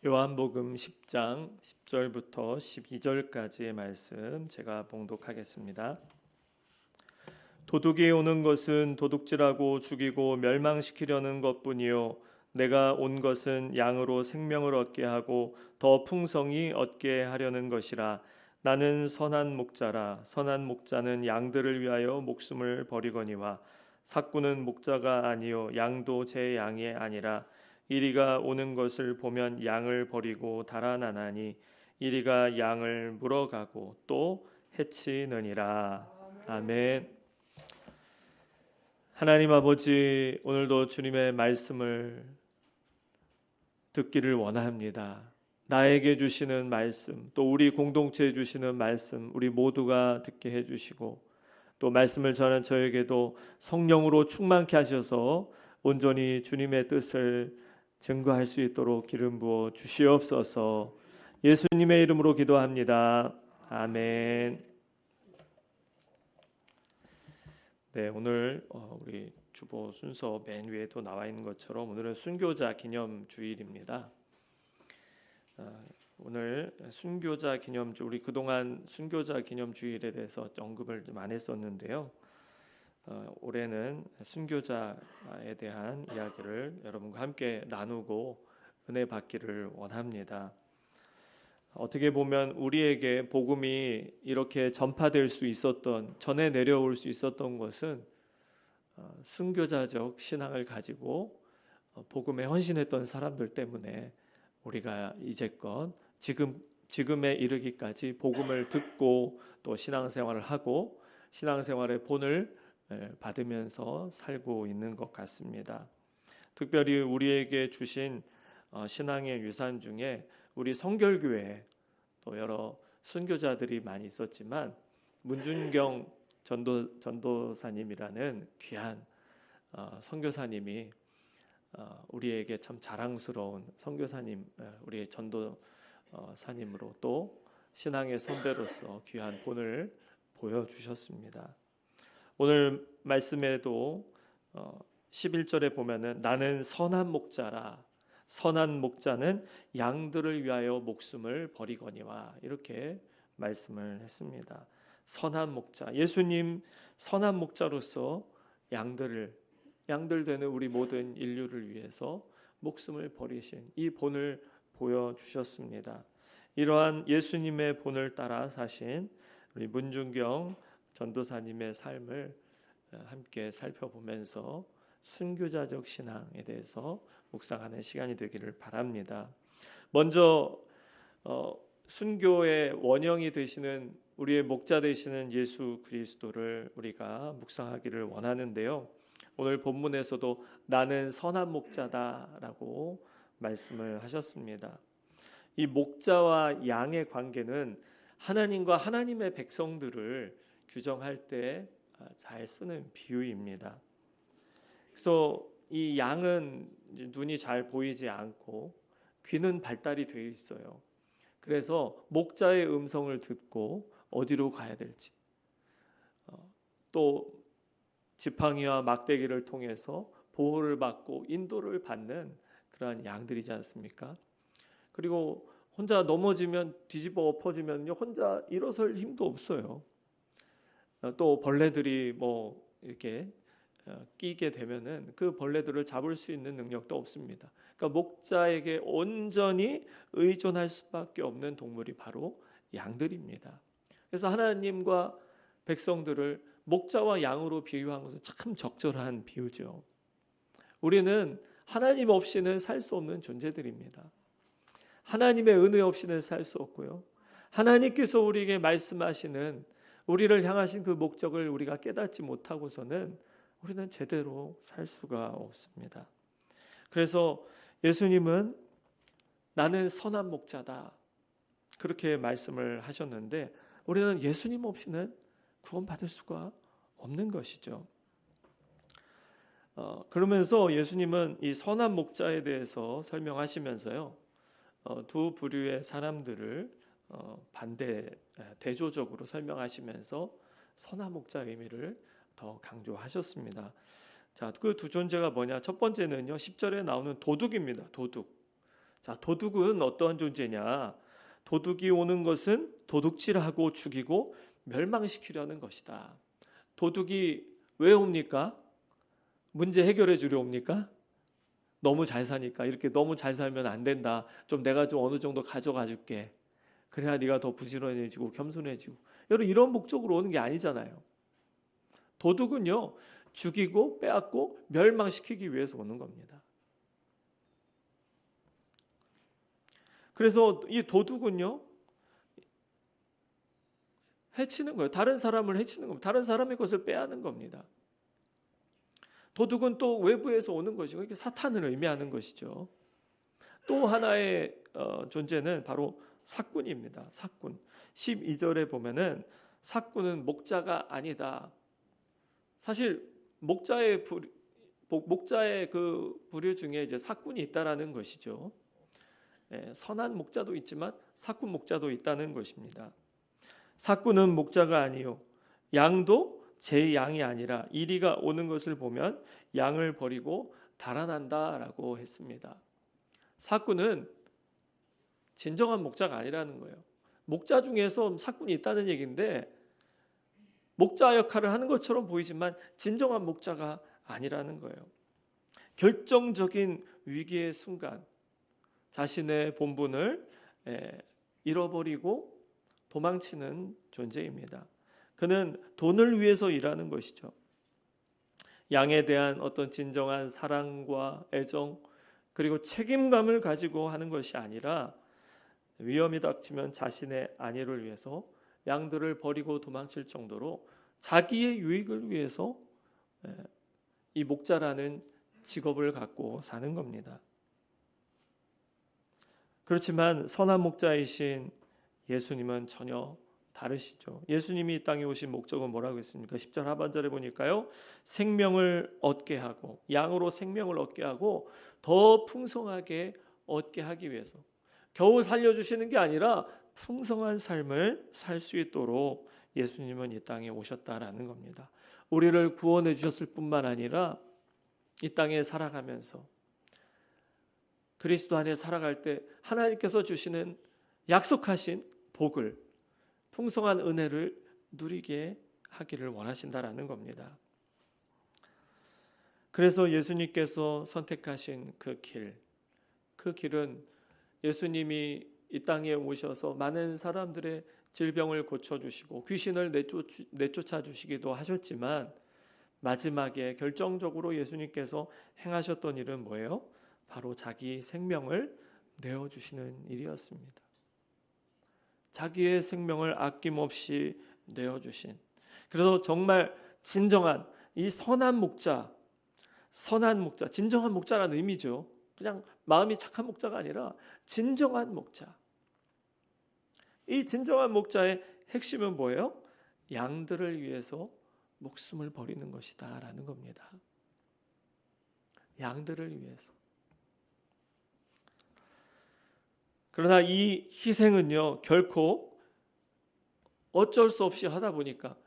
요한복음 10장 10절부터 12절까지의 말씀 제가 봉독하겠습니다. 도둑이 오는 것은 도둑질하고 죽이고 멸망시키려는 것뿐이요 내가 온 것은 양으로 생명을 얻게 하고 더 풍성히 얻게 하려는 것이라. 나는 선한 목자라. 선한 목자는 양들을 위하여 목숨을 버리거니와 삭구는 목자가 아니요 양도 제 양이 아니라. 이리가 오는 것을 보면 양을 버리고 달아나나니 이리가 양을 물어가고 또 해치느니라. 아멘. 하나님 아버지, 오늘도 주님의 말씀을 듣기를 원합니다. 나에게 주시는 말씀, 또 우리 공동체에 주시는 말씀, 우리 모두가 듣게 해주시고, 또 말씀을 전한 저에게도 성령으로 충만케 하셔서 온전히 주님의 뜻을 증거할 수 있도록 기름 부어 주시옵소서. 예수님의 이름으로 기도합니다. 아멘. 네, 오늘 우리 주보 순서 맨 위에도 나와 있는 것처럼 오늘은 순교자 기념 주일입니다. 오늘 순교자 기념주, 우리 그동안 순교자 기념 주일에 대해서 언급을 좀 안 했었는데요. 올해는 순교자에 대한 이야기를 여러분과 함께 나누고 은혜 받기를 원합니다. 어떻게 보면 우리에게 복음이 이렇게 전파될 수 있었던, 전해 내려올 수 있었던 것은 순교자적 신앙을 가지고 복음에 헌신했던 사람들 때문에 우리가 이제껏 지금에 이르기까지 복음을 듣고 또 신앙생활을 하고 신앙생활의 본을 받으면서 살고 있는 것 같습니다. 특별히 우리에게 주신 신앙의 유산 중에 우리 성결교회 또 여러 순교자들이 많이 있었지만 문준경 전도사님이라는 귀한 선교사님이 우리에게 참 자랑스러운 선교사님, 우리의 전도사님으로 또 신앙의 선배로서 귀한 본을 보여주셨습니다. 오늘 말씀에도 11절에 보면은 나는 선한 목자라. 선한 목자는 양들을 위하여 목숨을 버리거니와 이렇게 말씀을 했습니다. 선한 목자, 예수님 선한 목자로서 양들 되는 우리 모든 인류를 위해서 목숨을 버리신 이 본을 보여주셨습니다. 이러한 예수님의 본을 따라 사신 우리 문준경 전도사님의 삶을 함께 살펴보면서 순교자적 신앙에 대해서 묵상하는 시간이 되기를 바랍니다. 먼저 순교의 원형이 되시는 우리의 목자 되시는 예수 그리스도를 우리가 묵상하기를 원하는데요. 오늘 본문에서도 나는 선한 목자다라고 말씀을 하셨습니다. 이 목자와 양의 관계는 하나님과 하나님의 백성들을 규정할 때 잘 쓰는 비유입니다. 그래서 이 양은 눈이 잘 보이지 않고 귀는 발달이 되어 있어요. 그래서 목자의 음성을 듣고 어디로 가야 될지, 또 지팡이와 막대기를 통해서 보호를 받고 인도를 받는 그러한 양들이지 않습니까? 그리고 혼자 넘어지면 뒤집어 엎어지면요 혼자 일어설 힘도 없어요. 또 벌레들이 뭐 이렇게 끼게 되면은 그 벌레들을 잡을 수 있는 능력도 없습니다. 그러니까 목자에게 온전히 의존할 수밖에 없는 동물이 바로 양들입니다. 그래서 하나님과 백성들을 목자와 양으로 비유한 것은 참 적절한 비유죠. 우리는 하나님 없이는 살 수 없는 존재들입니다. 하나님의 은혜 없이는 살 수 없고요. 하나님께서 우리에게 말씀하시는 우리를 향하신 그 목적을 우리가 깨닫지 못하고서는 우리는 제대로 살 수가 없습니다. 그래서 예수님은 나는 선한 목자다 그렇게 말씀을 하셨는데 우리는 예수님 없이는 구원받을 수가 없는 것이죠. 그러면서 예수님은 이 선한 목자에 대해서 설명하시면서요, 두 부류의 사람들을 대조적으로 설명하시면서 선한 목자의 의미를 더 강조하셨습니다. 자, 그 두 존재가 뭐냐? 첫 번째는요, 10절에 나오는 도둑입니다. 도둑. 자, 도둑은 어떠한 존재냐? 도둑이 오는 것은 도둑질하고 죽이고 멸망시키려는 것이다. 도둑이 왜 옵니까? 문제 해결해 주려 옵니까? 너무 잘 사니까. 이렇게 너무 잘 살면 안 된다. 좀 내가 좀 어느 정도 가져가 줄게. 그래야 네가 더 부지런해지고 겸손해지고. 여러분, 이런 목적으로 오는 게 아니잖아요. 도둑은요, 죽이고 빼앗고 멸망시키기 위해서 오는 겁니다. 그래서 이 도둑은요, 해치는 거예요. 다른 사람을 해치는 겁니다. 다른 사람의 것을 빼앗는 겁니다. 도둑은 또 외부에서 오는 것이고, 이게 사탄을 의미하는 것이죠. 또 하나의 존재는 바로 사꾼입니다. 사꾼. 12절에 보면은 사꾼은 목자가 아니다. 사실 목자의 그 부류 중에 이제 사꾼이 있다라는 것이죠. 선한 목자도 있지만 사꾼 목자도 있다는 것입니다. 사꾼은 목자가 아니요, 양도 제 양이 아니라 이리가 오는 것을 보면 양을 버리고 달아난다라고 했습니다. 사꾼은 진정한 목자가 아니라는 거예요. 목자 중에서 사꾼이 있다는 얘기인데, 목자 역할을 하는 것처럼 보이지만 진정한 목자가 아니라는 거예요. 결정적인 위기의 순간 자신의 본분을 잃어버리고 도망치는 존재입니다. 그는 돈을 위해서 일하는 것이죠. 양에 대한 어떤 진정한 사랑과 애정, 그리고 책임감을 가지고 하는 것이 아니라 위험이 닥치면 자신의 안위를 위해서 양들을 버리고 도망칠 정도로 자기의 유익을 위해서 이 목자라는 직업을 갖고 사는 겁니다. 그렇지만 선한 목자이신 예수님은 전혀 다르시죠. 예수님이 이 땅에 오신 목적은 뭐라고 했습니까? 10절 하반절에 보니까요, 생명을 얻게 하고, 양으로 생명을 얻게 하고 더 풍성하게 얻게 하기 위해서, 겨우 살려주시는 게 아니라 풍성한 삶을 살 수 있도록 예수님은 이 땅에 오셨다라는 겁니다. 우리를 구원해 주셨을 뿐만 아니라 이 땅에 살아가면서 그리스도 안에 살아갈 때 하나님께서 주시는 약속하신 복을, 풍성한 은혜를 누리게 하기를 원하신다라는 겁니다. 그래서 예수님께서 선택하신 그 길은 예수님이 이 땅에 오셔서 많은 사람들의 질병을 고쳐주시고 귀신을 내쫓아 주시기도 하셨지만, 마지막에 결정적으로 예수님께서 행하셨던 일은 뭐예요? 바로 자기 생명을 내어주시는 일이었습니다. 자기의 생명을 아낌없이 내어주신, 그래서 정말 진정한 이 선한 목자, 진정한 목자라는 의미죠. 그냥 마음이 착한 목자가 아니라 진정한 목자. 이 진정한 목자의 핵심은 뭐예요? 양들을 위해서 목숨을 버리는 것이다 라는 겁니다. 양들을 위해서. 그러나 이 희생은요, 결코 어쩔 수 없이 하다 보니까,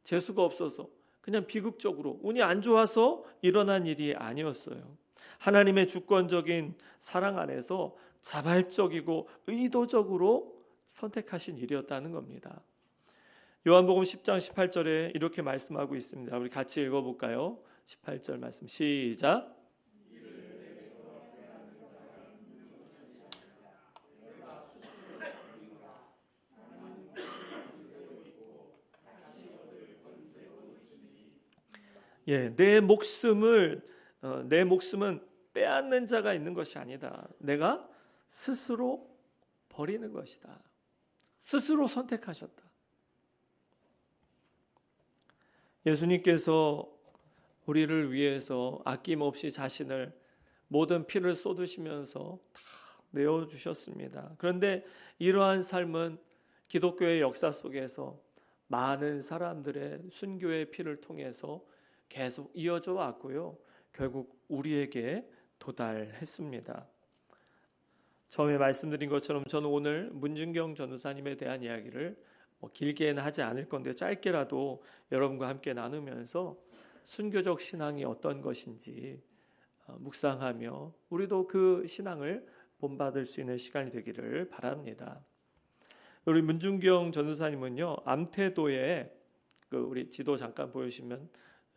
재수가 없어서 그냥 비극적으로 운이 안 좋아서 일어난 일이 아니었어요. 하나님의 주권적인 사랑 안에서 자발적이고 의도적으로 선택하신 일이었다는 겁니다. 요한복음 10장 18절에 이렇게 말씀하고 있습니다. 우리 같이 읽어볼까요? 18절 말씀 시작. 내 목숨은 빼앗는 자가 있는 것이 아니다. 내가 스스로 버리는 것이다. 스스로 선택하셨다. 예수님께서 우리를 위해서 아낌없이 자신을 모든 피를 쏟으시면서 다 내어주셨습니다. 그런데 이러한 삶은 기독교의 역사 속에서 많은 사람들의 순교의 피를 통해서 계속 이어져 왔고요. 결국 우리에게 도달했습니다. 처음에 말씀드린 것처럼 저는 오늘 문준경 전도사님에 대한 이야기를 길게는 하지 않을 건데 짧게라도 여러분과 함께 나누면서 순교적 신앙이 어떤 것인지 묵상하며 우리도 그 신앙을 본받을 수 있는 시간이 되기를 바랍니다. 우리 문중경 전도사님은요, 암태도에 우리 지도 잠깐 보여주시면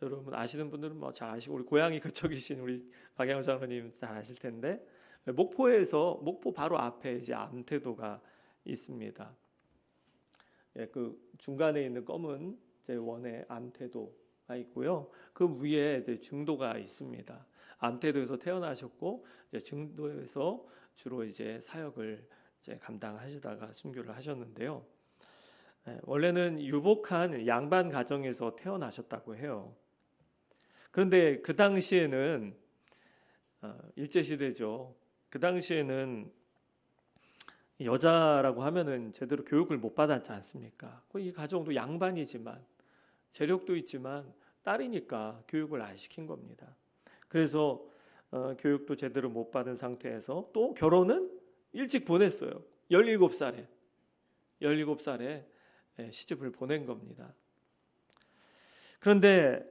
여러분 아시는 분들은 뭐 잘 아시고, 우리 고향이 그쪽이신 우리 박양호 장로님 잘 아실 텐데, 목포 바로 앞에 이제 암태도가 있습니다. 예, 그 중간에 있는 검은 이제 원의 암태도가 있고요. 그 위에 이제 증도가 있습니다. 암태도에서 태어나셨고 이제 증도에서 주로 이제 사역을 이제 감당하시다가 순교를 하셨는데요. 원래는 유복한 양반 가정에서 태어나셨다고 해요. 그런데 그 당시에는 일제시대죠. 그 당시에는 여자라고 하면은 제대로 교육을 못 받았지 않습니까? 이 가정도 양반이지만 재력도 있지만 딸이니까 교육을 안 시킨 겁니다. 그래서 교육도 제대로 못 받은 상태에서 또 결혼은 일찍 보냈어요. 17살에 시집을 보낸 겁니다. 그런데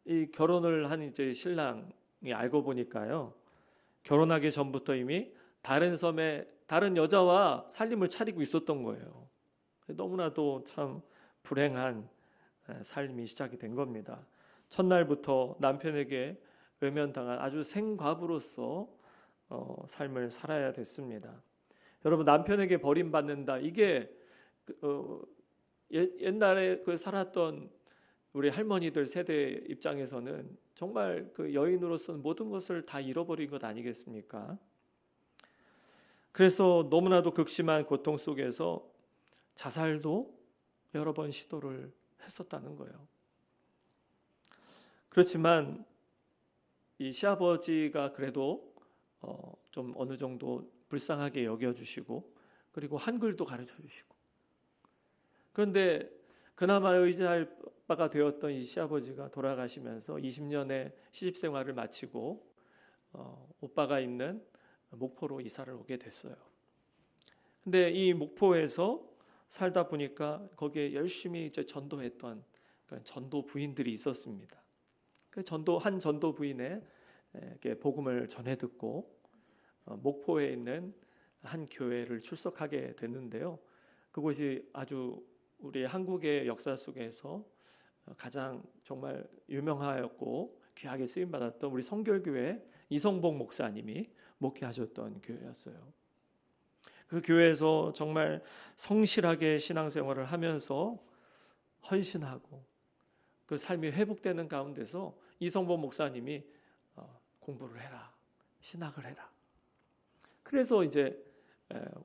이 결혼을 한 이제 신랑이 알고 보니까요, 결혼하기 전부터 이미 다른 섬에 다른 여자와 살림을 차리고 있었던 거예요. 너무나도 참 불행한 삶이 시작이 된 겁니다. 첫날부터 남편에게 외면당한 아주 생과부로서 삶을 살아야 됐습니다. 여러분, 남편에게 버림받는다, 이게 옛날에 그 살았던 우리 할머니들 세대 입장에서는 정말 그 여인으로서는 모든 것을 다 잃어버린 것 아니겠습니까? 그래서 너무나도 극심한 고통 속에서 자살도 여러 번 시도를 했었다는 거예요. 그렇지만 이 시아버지가 그래도 좀 어느 정도 불쌍하게 여겨주시고, 그리고 한글도 가르쳐 주시고, 그런데 그나마 의지할 바가 되었던 이 시아버지가 돌아가시면서 20년의 시집 생활을 마치고 오빠가 있는 목포로 이사를 오게 됐어요. 근데 이 목포에서 살다 보니까 거기에 열심히 이제 전도했던 그런 전도 부인들이 있었습니다. 그 한 전도 부인의 복음을 전해 듣고 목포에 있는 한 교회를 출석하게 됐는데요. 그곳이 아주 우리 한국의 역사 속에서 가장 정말 유명하였고 귀하게 쓰임 받았던 우리 성결교회 이성복 목사님이 목회하셨던 교회였어요. 그 교회에서 정말 성실하게 신앙생활을 하면서 헌신하고 그 삶이 회복되는 가운데서 이성복 목사님이 공부를 해라, 신학을 해라. 그래서 이제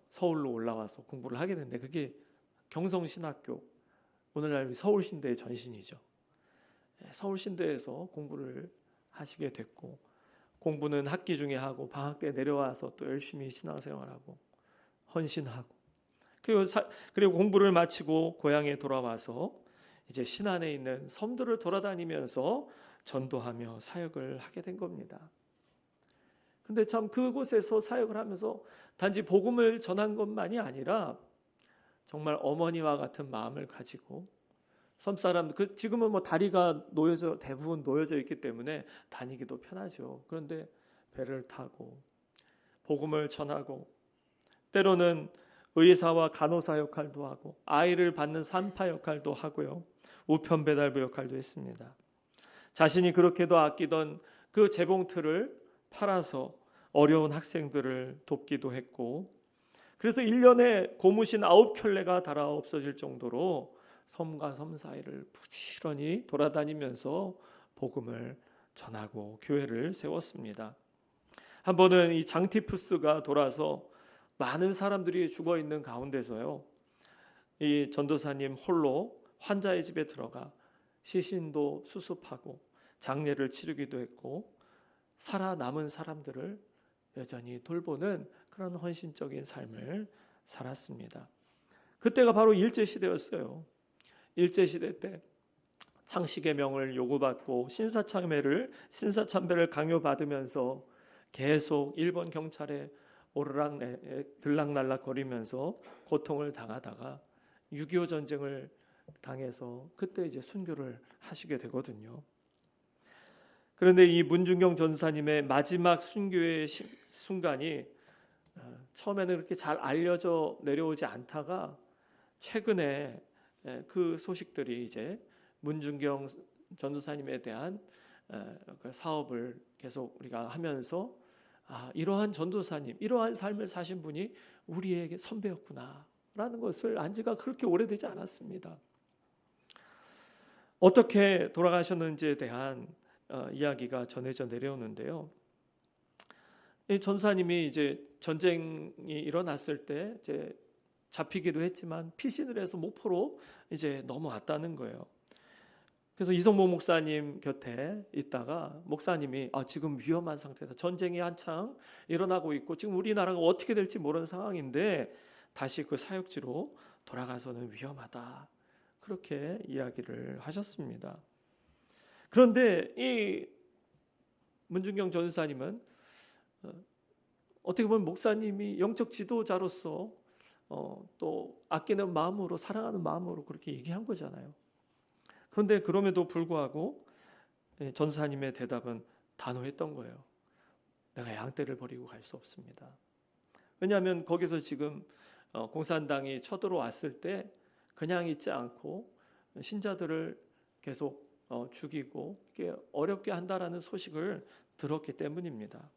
서울로 올라와서 공부를 하게 됐는데, 그게 경성신학교, 오늘날 서울신대의 전신이죠. 서울신대에서 공부를 하시게 됐고, 공부는 학기 중에 하고 방학 때 내려와서 또 열심히 신앙생활하고 헌신하고, 그리고 공부를 마치고 고향에 돌아와서 이제 신안에 있는 섬들을 돌아다니면서 전도하며 사역을 하게 된 겁니다. 근데 참 그곳에서 사역을 하면서 단지 복음을 전한 것만이 아니라 정말 어머니와 같은 마음을 가지고, 섬사람, 지금은 뭐 다리가 대부분 놓여져 있기 때문에 다니기도 편하죠. 그런데 배를 타고 복음을 전하고, 때로는 의사와 간호사 역할도 하고, 아이를 받는 산파 역할도 하고요, 우편 배달부 역할도 했습니다. 자신이 그렇게도 아끼던 그 재봉틀을 팔아서 어려운 학생들을 돕기도 했고, 그래서 1년에 고무신 9켤레가 달아 없어질 정도로 섬과 섬 사이를 부지런히 돌아다니면서 복음을 전하고 교회를 세웠습니다. 한 번은 이 장티푸스가 돌아서 많은 사람들이 죽어 있는 가운데서요, 이 전도사님 홀로 환자의 집에 들어가 시신도 수습하고 장례를 치르기도 했고, 살아남은 사람들을 여전히 돌보는 그런 헌신적인 삶을 살았습니다. 그때가 바로 일제시대였어요. 일제시대 때 창씨의 명을 요구받고 신사참배를 강요받으면서 계속 일본 경찰에 들락날락 거리면서 고통을 당하다가 6.25 전쟁을 당해서 그때 이제 순교를 하시게 되거든요. 그런데 이 문중경 전사님의 마지막 순교의 순간이 처음에는 그렇게 잘 알려져 내려오지 않다가 최근에 그 소식들이 이제 문중경 전도사님에 대한 그 사업을 계속 우리가 하면서 이러한 전도사님, 이러한 삶을 사신 분이 우리에게 선배였구나라는 것을 안 지가 그렇게 오래되지 않았습니다. 어떻게 돌아가셨는지에 대한 이야기가 전해져 내려오는데요. 이 전사님이 이제 전쟁이 일어났을 때 이제 잡히기도 했지만 피신을 해서 목포로 이제 넘어왔다는 거예요. 그래서 이성모 목사님 곁에 있다가 목사님이 지금 위험한 상태다. 전쟁이 한창 일어나고 있고 지금 우리나라가 어떻게 될지 모르는 상황인데 다시 그 사역지로 돌아가서는 위험하다. 그렇게 이야기를 하셨습니다. 그런데 이 문중경 전사님은 어떻게 보면 목사님이 영적 지도자로서 또 아끼는 마음으로 사랑하는 마음으로 그렇게 얘기한 거잖아요. 그런데 그럼에도 불구하고 전사님의 대답은 단호했던 거예요. 내가 양떼를 버리고 갈 수 없습니다. 왜냐하면 거기서 지금 공산당이 쳐들어왔을 때 그냥 있지 않고 신자들을 계속 죽이고 이게 어렵게 한다라는 소식을 들었기 때문입니다.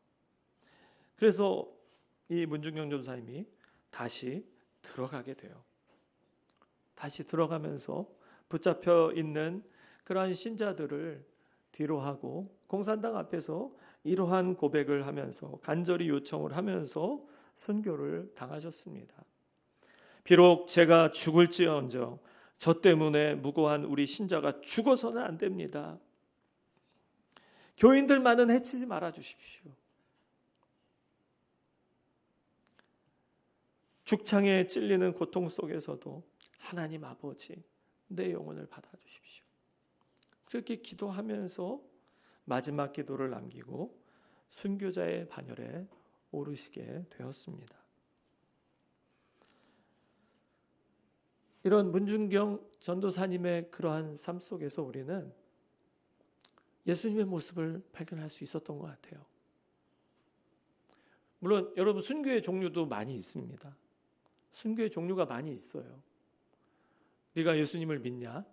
그래서 이 문중경 전사님이 다시 들어가게 돼요. 다시 들어가면서 붙잡혀 있는 그러한 신자들을 뒤로 하고 공산당 앞에서 이러한 고백을 하면서 간절히 요청을 하면서 순교를 당하셨습니다. 비록 제가 죽을지언정 저 때문에 무고한 우리 신자가 죽어서는 안 됩니다. 교인들만은 해치지 말아 주십시오. 죽창에 찔리는 고통 속에서도 하나님 아버지 내 영혼을 받아주십시오. 그렇게 기도하면서 마지막 기도를 남기고 순교자의 반열에 오르시게 되었습니다. 이런 문중경 전도사님의 그러한 삶 속에서 우리는 예수님의 모습을 발견할 수 있었던 것 같아요. 물론 여러분 순교의 종류도 많이 있습니다. 순교의 종류가 많이 있어요. 네가 예수님을 믿냐?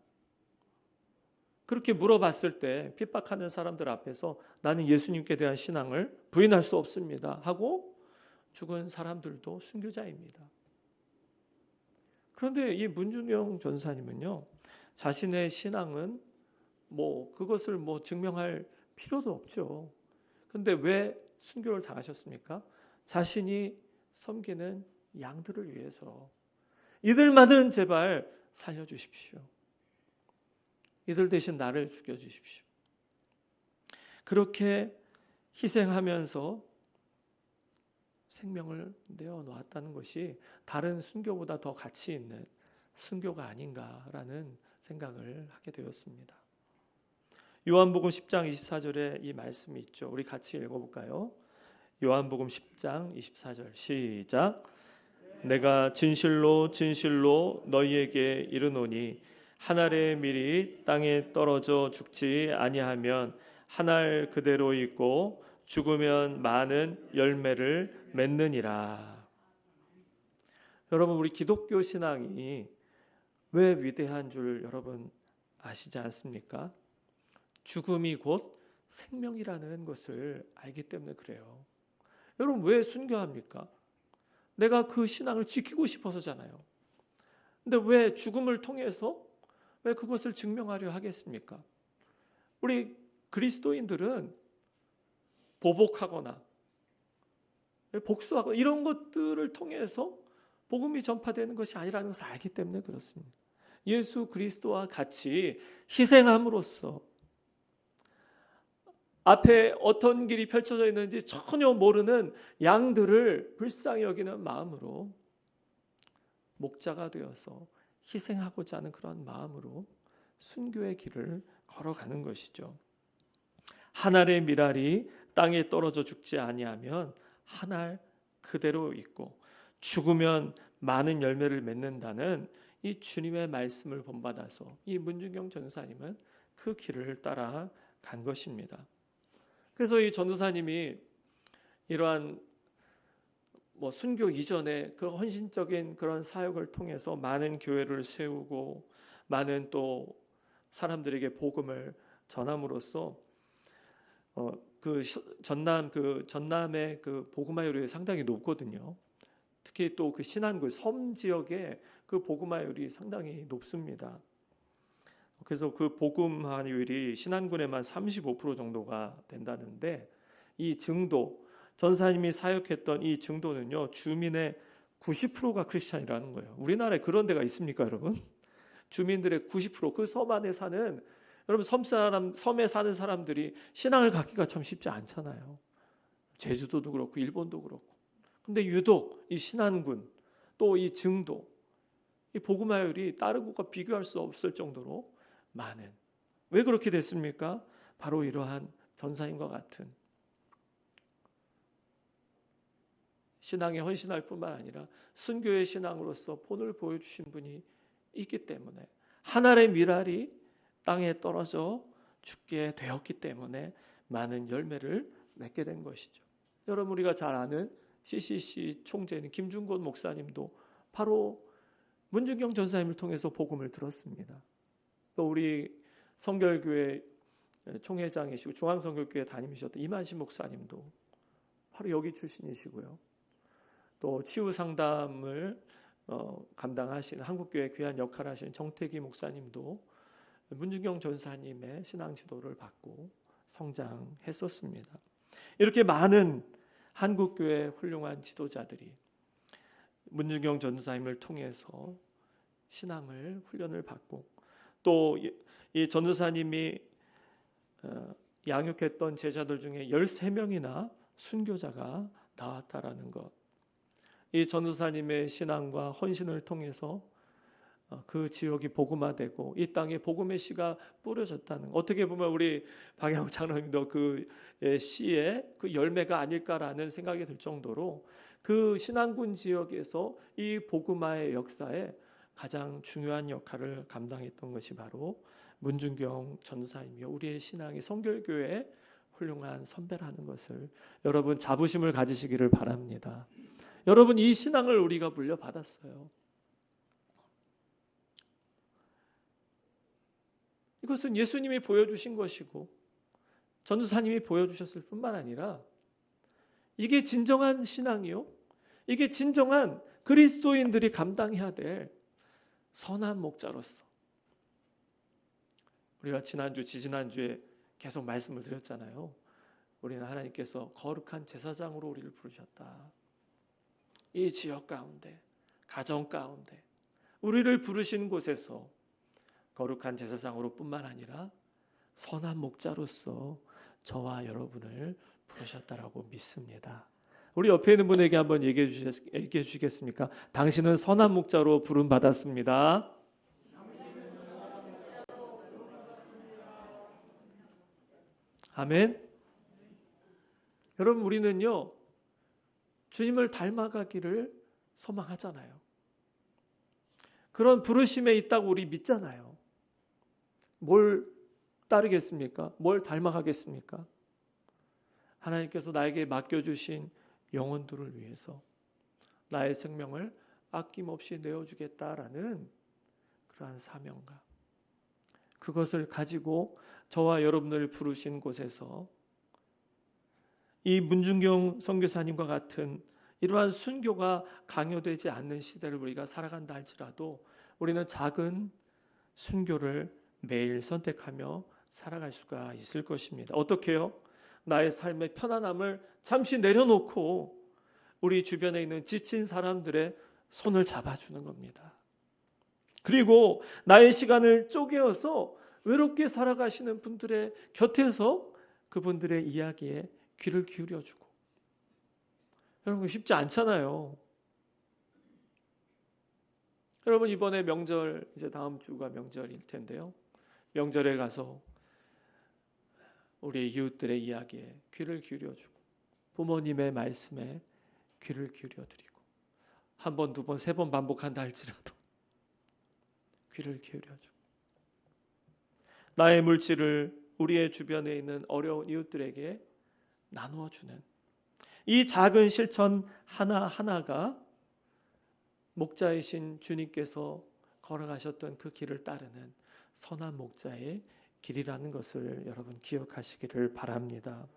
그렇게 물어봤을 때 핍박하는 사람들 앞에서 나는 예수님께 대한 신앙을 부인할 수 없습니다 하고 죽은 사람들도 순교자입니다. 그런데 이 문중경 전사님은요, 자신의 신앙은 그것을 증명할 필요도 없죠. 근데 왜 순교를 당하셨습니까? 자신이 섬기는 양들을 위해서 이들만은 제발 살려주십시오. 이들 대신 나를 죽여주십시오. 그렇게 희생하면서 생명을 내어놓았다는 것이 다른 순교보다 더 가치 있는 순교가 아닌가라는 생각을 하게 되었습니다. 요한복음 10장 24절에 이 말씀이 있죠. 우리 같이 읽어볼까요? 요한복음 10장 24절 시작. 내가 진실로 진실로 너희에게 이르노니 한 알의 밀이 땅에 떨어져 죽지 아니하면 한 알 그대로 있고 죽으면 많은 열매를 맺느니라. 여러분 우리 기독교 신앙이 왜 위대한 줄 여러분 아시지 않습니까? 죽음이 곧 생명이라는 것을 알기 때문에 그래요. 여러분 왜 순교합니까? 내가 그 신앙을 지키고 싶어서잖아요. 근데 왜 죽음을 통해서 왜 그것을 증명하려 하겠습니까? 우리 그리스도인들은 보복하거나 복수하거나 이런 것들을 통해서 복음이 전파되는 것이 아니라는 것을 알기 때문에 그렇습니다. 예수 그리스도와 같이 희생함으로써 앞에 어떤 길이 펼쳐져 있는지 전혀 모르는 양들을 불쌍히 여기는 마음으로 목자가 되어서 희생하고자 하는 그런 마음으로 순교의 길을 걸어가는 것이죠. 한 알의 밀알이 땅에 떨어져 죽지 아니하면 한 알 그대로 있고 죽으면 많은 열매를 맺는다는 이 주님의 말씀을 본받아서 이 문중경 전사님은 그 길을 따라간 것입니다. 그래서 이 전도사님이 이러한 뭐 순교 이전에 그 헌신적인 그런 사역을 통해서 많은 교회를 세우고 많은 또 사람들에게 복음을 전함으로써 전남의 그 복음화율이 상당히 높거든요. 특히 또 그 신안군 섬 지역에 그 복음화율이 상당히 높습니다. 그래서 그 복음화율이 신안군에만 35% 정도가 된다는데, 이 증도, 전사님이 사역했던 이 증도는요, 주민의 90%가 크리스찬이라는 거예요. 우리나라에 그런 데가 있습니까, 여러분? 주민들의 90%, 그 섬 안에 사는, 여러분 섬에 사는 사람들이 신앙을 갖기가 참 쉽지 않잖아요. 제주도도 그렇고 일본도 그렇고. 근데 유독 이 신안군, 또 이 증도, 이 복음화율이 다른 곳과 비교할 수 없을 정도로 많은. 왜 그렇게 됐습니까? 바로 이러한 전사님과 같은 신앙에 헌신할 뿐만 아니라 순교의 신앙으로서 본을 보여주신 분이 있기 때문에, 한 알의 밀알이 땅에 떨어져 죽게 되었기 때문에 많은 열매를 맺게 된 것이죠. 여러분, 우리가 잘 아는 CCC 총재는 김중곤 목사님도 바로 문중경 전사님을 통해서 복음을 들었습니다. 또 우리 성결교회 총회장이시고 중앙성결교회 담임이셨던 이만식 목사님도 바로 여기 출신이시고요. 또 치유 상담을 감당하신 한국교회 귀한 역할을 하신 정태기 목사님도 문중경 전사님의 신앙 지도를 받고 성장했었습니다. 이렇게 많은 한국교회 훌륭한 지도자들이 문중경 전사님을 통해서 신앙을 훈련을 받고, 또 이 전도사님이 양육했던 제자들 중에 13명이나 순교자가 나왔다라는 것, 이 전도사님의 신앙과 헌신을 통해서 그 지역이 복음화되고 이 땅에 복음의 씨가 뿌려졌다는, 어떻게 보면 우리 방향 장로님도 그 씨의 그 열매가 아닐까라는 생각이 들 정도로 그 신안군 지역에서 이 복음화의 역사에 가장 중요한 역할을 감당했던 것이 바로 문중경 전도사님이요, 우리의 신앙의 성결교회의 훌륭한 선배라는 것을 여러분 자부심을 가지시기를 바랍니다. 여러분, 이 신앙을 우리가 물려받았어요. 이것은 예수님이 보여주신 것이고 전도사님이 보여주셨을 뿐만 아니라 이게 진정한 신앙이요, 이게 진정한 그리스도인들이 감당해야 될 선한 목자로서, 우리가 지지난주에 계속 말씀을 드렸잖아요. 우리는 하나님께서 거룩한 제사장으로 우리를 부르셨다. 이 지역 가운데, 가정 가운데 우리를 부르신 곳에서 거룩한 제사장으로 뿐만 아니라 선한 목자로서 저와 여러분을 부르셨다라고 믿습니다. 우리 옆에 있는 분에게 한번 얘기해 주시겠습니까? 당신은 선한 목자로 부름 받았습니다. 아멘. 여러분, 우리는요 주님을 닮아가기를 소망하잖아요. 그런 부르심에 있다고 우리 믿잖아요. 뭘 따르겠습니까? 뭘 닮아가겠습니까? 하나님께서 나에게 맡겨주신 영혼들을 위해서 나의 생명을 아낌없이 내어주겠다라는 그러한 사명감, 그것을 가지고 저와 여러분을 부르신 곳에서 이 문중경 선교사님과 같은 이러한 순교가 강요되지 않는 시대를 우리가 살아간다 할지라도 우리는 작은 순교를 매일 선택하며 살아갈 수가 있을 것입니다. 어떻게요? 나의 삶의 편안함을 잠시 내려놓고 우리 주변에 있는 지친 사람들의 손을 잡아주는 겁니다. 그리고 나의 시간을 쪼개어서 외롭게 살아가시는 분들의 곁에서 그분들의 이야기에 귀를 기울여주고. 여러분, 쉽지 않잖아요. 여러분, 이번에 명절, 이제 다음 주가 명절일 텐데요. 명절에 가서 우리 이웃들의 이야기에 귀를 기울여주고 부모님의 말씀에 귀를 기울여드리고 한 번, 두 번, 세 번 반복한다 할지라도 귀를 기울여주고 나의 물질을 우리의 주변에 있는 어려운 이웃들에게 나누어주는, 이 작은 실천 하나하나가 목자이신 주님께서 걸어가셨던 그 길을 따르는 선한 목자의 길이라는 것을 여러분 기억하시기를 바랍니다.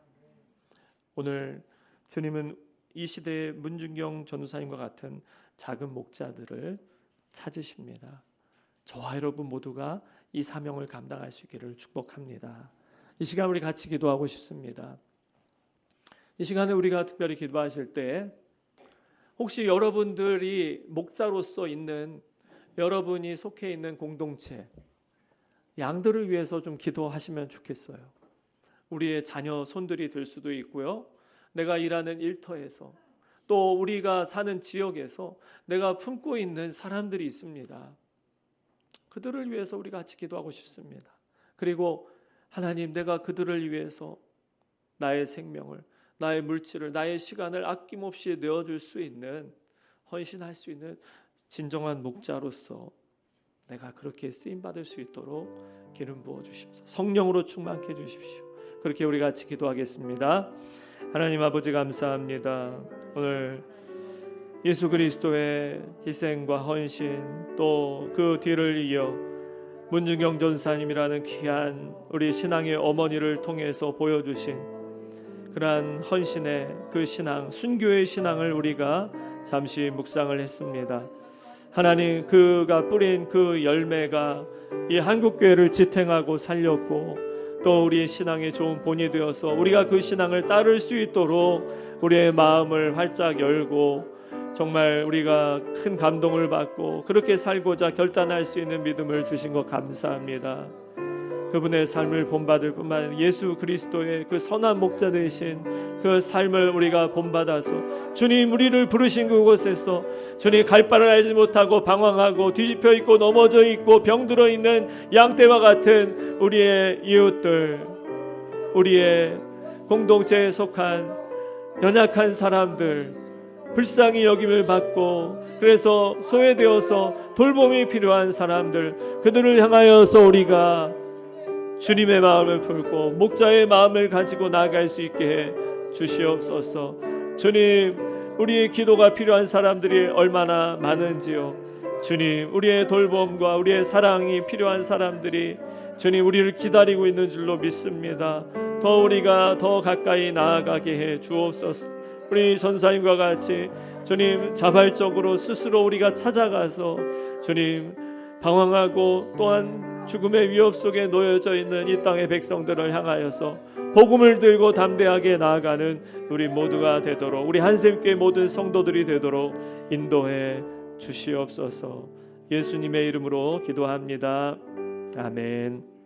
오늘 주님은 이 시대의 문준경 전도사님과 같은 작은 목자들을 찾으십니다. 저와 여러분 모두가 이 사명을 감당할 수 있기를 축복합니다. 이 시간 우리 같이 기도하고 싶습니다. 이 시간에 우리가 특별히 기도하실 때 혹시 여러분들이 목자로서 있는 여러분이 속해 있는 공동체 양들을 위해서 좀 기도하시면 좋겠어요. 우리의 자녀 손들이 될 수도 있고요. 내가 일하는 일터에서 또 우리가 사는 지역에서 내가 품고 있는 사람들이 있습니다. 그들을 위해서 우리 같이 기도하고 싶습니다. 그리고 하나님, 내가 그들을 위해서 나의 생명을, 나의 물질을, 나의 시간을 아낌없이 내어줄 수 있는, 헌신할 수 있는 진정한 목자로서 내가 그렇게 쓰임받을 수 있도록 기름 부어주십시오. 성령으로 충만케 해주십시오. 그렇게 우리 같이 기도하겠습니다. 하나님 아버지 감사합니다. 오늘 예수 그리스도의 희생과 헌신, 또 그 뒤를 이어 문준경 전사님이라는 귀한 우리 신앙의 어머니를 통해서 보여주신 그러한 헌신의 그 신앙, 순교의 신앙을 우리가 잠시 묵상을 했습니다. 하나님, 그가 뿌린 그 열매가 이 한국교회를 지탱하고 살렸고 또 우리의 신앙의 좋은 본이 되어서 우리가 그 신앙을 따를 수 있도록 우리의 마음을 활짝 열고 정말 우리가 큰 감동을 받고 그렇게 살고자 결단할 수 있는 믿음을 주신 것 감사합니다. 그분의 삶을 본받을 뿐만 아니라 예수 그리스도의 그 선한 목자 되신 그 삶을 우리가 본받아서 주님, 우리를 부르신 그곳에서 주님, 갈 바를 알지 못하고 방황하고 뒤집혀 있고 넘어져 있고 병들어 있는 양떼와 같은 우리의 이웃들, 우리의 공동체에 속한 연약한 사람들, 불쌍히 여김을 받고 그래서 소외되어서 돌봄이 필요한 사람들, 그들을 향하여서 우리가 주님의 마음을 품고 목자의 마음을 가지고 나아갈 수 있게 해 주시옵소서. 주님, 우리의 기도가 필요한 사람들이 얼마나 많은지요. 주님, 우리의 돌봄과 우리의 사랑이 필요한 사람들이 주님 우리를 기다리고 있는 줄로 믿습니다. 더 우리가 더 가까이 나아가게 해 주옵소서. 우리 전사님과 같이 주님 자발적으로 스스로 우리가 찾아가서 주님 방황하고 또한 죽음의 위협 속에 놓여져 있는 이 땅의 백성들을 향하여서 복음을 들고 담대하게 나아가는 우리 모두가 되도록, 우리 한샘교회 모든 성도들이 되도록 인도해 주시옵소서. 예수님의 이름으로 기도합니다. 아멘.